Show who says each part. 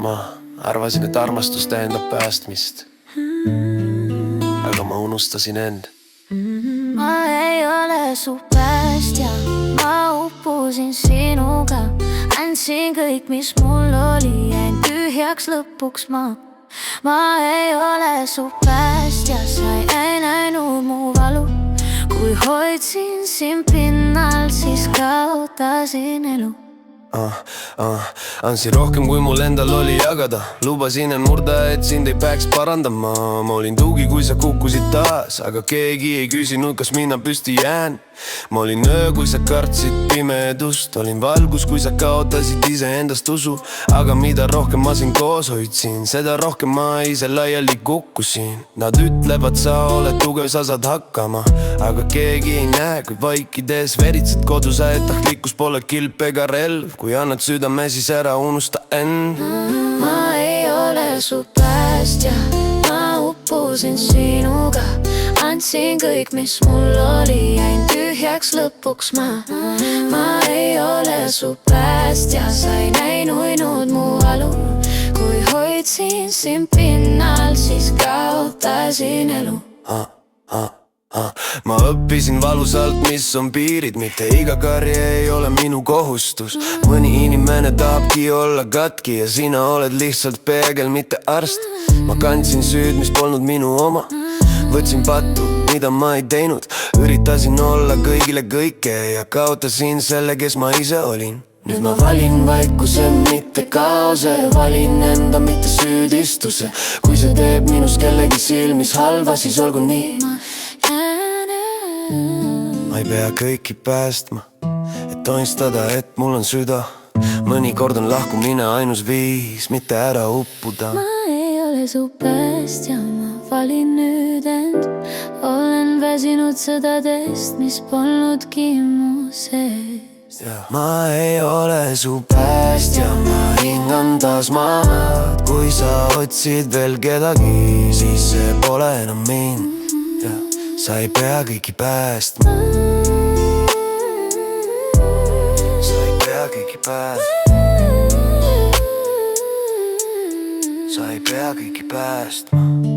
Speaker 1: Ma arvasin, et armastus tähendab päästmist, aga ma unustasin end.
Speaker 2: Ma ei ole su päästja, ma uppusin sinuga. Andsin kõik, mis mul oli, jäin tühjaks lõpuks ma ei ole su päästja, sa ei näinud mu valu. Kui hoidsin sind pinnal, siis kaotasin elu.
Speaker 1: Andsin rohkem, kui mul endal oli jagada. Lubasin end murda, et sind ei peaks parandama. Ma olin tugi, kui sa kukkusid taas, aga keegi ei küsinud, kas mina püsti jään. Ma olin öö, kui sa kartsid pimedust. Olin valgus, kui sa kaotasid iseendast usu. Aga mida rohkem ma sind koos hoidsin, seda rohkem ma ise laiali kukkusin. Nad ütlevad, sa oled tugev, sa saad hakkama, aga keegi ei näe, kui vaikides veritsed kodus. Et tahtlikkus pole kilp ega relv, kui annad südame, siis ära unusta end.
Speaker 2: Ma ei ole su päästja, ma uppusin sinuga. Andsin kõik, mis mul oli, jäin tühjaks lõpuks ma ei ole su päästja, sa ei näinud mu valu. Kui hoidsin sind pinnal, siis kaotasin elu.
Speaker 1: Ma õppisin valusalt, mis on piirid, mitte iga karje ei ole minu kohustus. Mõni inimene tahabki olla katki ja sina oled lihtsalt peegel, mitte arst. Ma kandsin süüd, mis polnud minu oma. Võtsin pattu, mida ma ei teinud. Üritasin olla kõigile kõike ja kaotasin selle, kes ma ise olin. Nüüd ma valin vaikuse, mitte kaose. Valin enda, mitte süüdistuse. Kui see teeb minust kellegi silmis halva, siis olgu nii. Ma ei pea kõiki päästma, et unistada, et mul on süda. Mõnikord on lahkumine ainus viis, mitte ära uppuda.
Speaker 2: Ma ei ole su päästja, ma valin nüüd end. Olen väsinud sõdadest, mis polnudki mu sees.
Speaker 1: Ma ei ole su päästja, ma hingan taas maad. Kui sa otsid veel kedagi, siis see pole enam mind. Sa ei pea kõiki päästma. Sa ei pea kõiki päästma. Sa ei pea kõiki päästma.